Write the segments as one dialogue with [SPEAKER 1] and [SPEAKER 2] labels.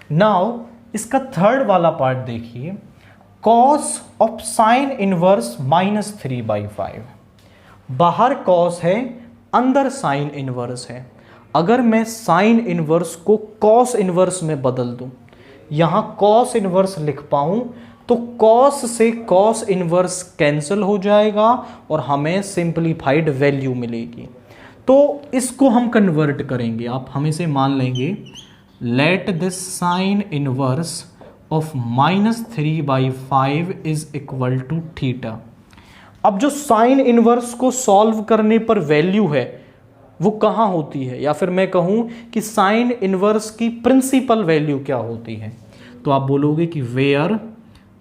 [SPEAKER 1] Now इसका third वाला part देखिए, कॉस ऑफ साइन इनवर्स -3/5। बाहर कॉस है, अंदर साइन इनवर्स है। अगर मैं साइन इनवर्स को कॉस इनवर्स में बदल दूं, यहां कॉस इनवर्स लिख पाऊं, तो कॉस से कॉस इनवर्स कैंसिल हो जाएगा और हमें सिंपलीफाइड वैल्यू मिलेगी। तो इसको हम कन्वर्ट करेंगे। आप हमें से मान लेंगे let this sine inverse of -3/5 is equal to theta. अब जो साइन इनवर्स को सॉल्व करने पर वैल्यू है वो कहाँ होती है, या फिर मैं कहूँ कि साइन इनवर्स की प्रिंसिपल वैल्यू क्या होती है, तो आप बोलोगे कि वेयर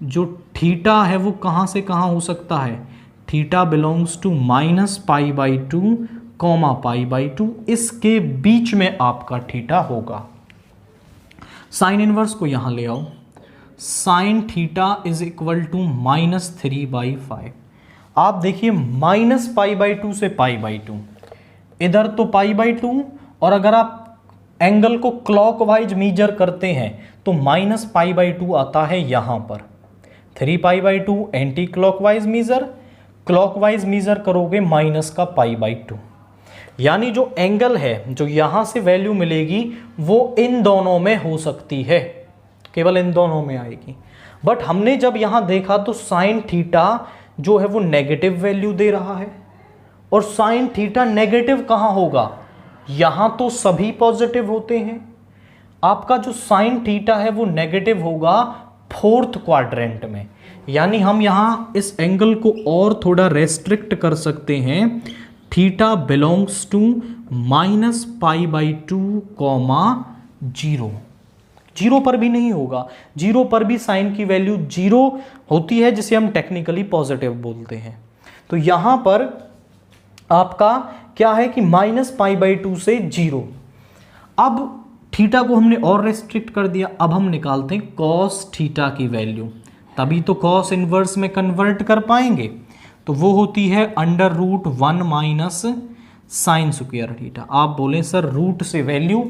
[SPEAKER 1] जो थीटा है वो कहाँ से कहाँ हो सकता है, थीटा बिलोंग्स टू -π/2 π/2, इसके बीच में आपका थीटा होगा। साइन इनवर्स को यहां ले आओ, sine theta is equal to -3/5। आप देखिए -π/2 से π/2, इधर तो π/2, और अगर आप एंगल को क्लॉकवाइज मीजर करते हैं तो -π/2 आता है यहां पर। 3π/2 anti clockwise measure, clockwise measure करोगे माइनस का π/2, यानी जो एंगल है जो यहां से वैल्यू मिलेगी वो इन दोनों में हो सकती है, केवल इन दोनों में आएगी। बट हमने जब यहां देखा तो साइन थीटा जो है वो नेगेटिव वैल्यू दे रहा है, और साइन थीटा नेगेटिव कहां होगा, यहां तो सभी पॉजिटिव होते हैं। आपका जो साइन थीटा है वो नेगेटिव होगा फोर्थ क्वाड्रेंट में, यानी हम यहां इस एंगल को और थोड़ा रेस्ट्रिक्ट कर सकते हैं। Theta belongs to -π/2 0। जीरो पर भी नहीं होगा, जीरो पर भी साइन की वैल्यू जीरो होती है, जिसे हम टेक्निकली पॉजिटिव बोलते हैं। तो यहां पर आपका क्या है कि -π/2 से 0। अब थीटा को हमने और रेस्ट्रिक्ट कर दिया। अब हम निकालते हैं कॉस थीटा की वैल्यू, तभी तो कॉस इनवर्स में कन्वर्ट कर पाएंगे। तो वो होती है √1 - साइन स्क्वायर थीटा। आप बोले सर रूट से वैल्यू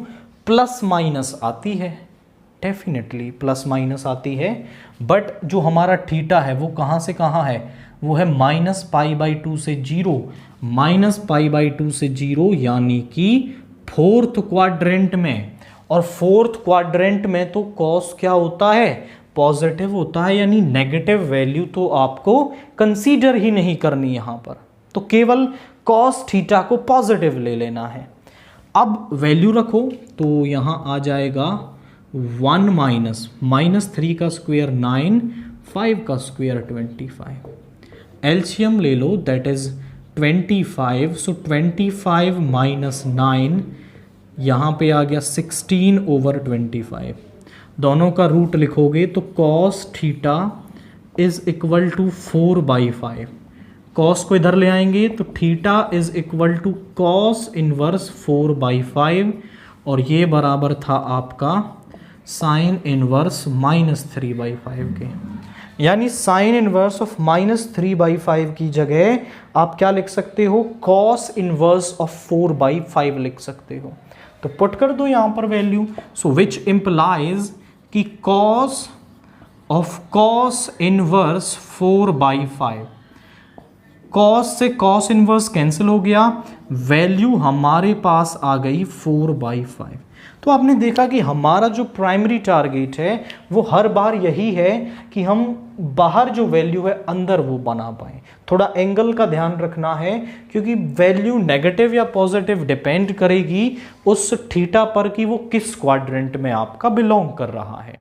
[SPEAKER 1] प्लस माइनस आती है, डेफिनेटली प्लस माइनस आती है, बट जो हमारा थीटा है वो कहाँ से कहाँ है, वो है -π/2 से 0, -π/2 से 0 यानी कि फोर्थ क्वाड्रेंट में। और फोर्थ क्वाड्रेंट में तो कॉस क्या होता है, पॉजिटिव होता है, यानी नेगेटिव वैल्यू तो आपको कंसीडर ही नहीं करनी यहां पर, तो केवल कॉस थीटा को पॉजिटिव ले लेना है। अब वैल्यू रखो तो यहां आ जाएगा 1 -3 का स्क्वायर 9, 5 का स्क्वायर 25। एलसीएम ले लो, दैट इज 25। सो 25 - 9 यहाँ पे आ गया 16/25। दोनों का रूट लिखोगे तो cos theta is equal to 4/5। Cos को इधर ले आएंगे तो theta is equal to cos inverse 4/5, और ये बराबर था आपका साइन इनवर्स -3/5 के। यानी साइन इनवर्स ऑफ -3/5 की जगह आप क्या लिख सकते हो, कॉस इनवर्स ऑफ 4/5 लिख सकते हो। तो पुट कर दो यहां पर वैल्यू। सो विच इंप्लाइज कि cos of cos inverse 4/5, cos से कॉस इनवर्स कैंसिल हो गया, वैल्यू हमारे पास आ गई 4/5। तो आपने देखा कि हमारा जो प्राइमरी टारगेट है वो हर बार यही है कि हम बाहर जो वैल्यू है अंदर वो बना पाए। थोड़ा एंगल का ध्यान रखना है, क्योंकि वैल्यू नेगेटिव या पॉजिटिव डिपेंड करेगी उस थीटा पर कि वो किस क्वाड्रेंट में आपका बिलोंग कर रहा है।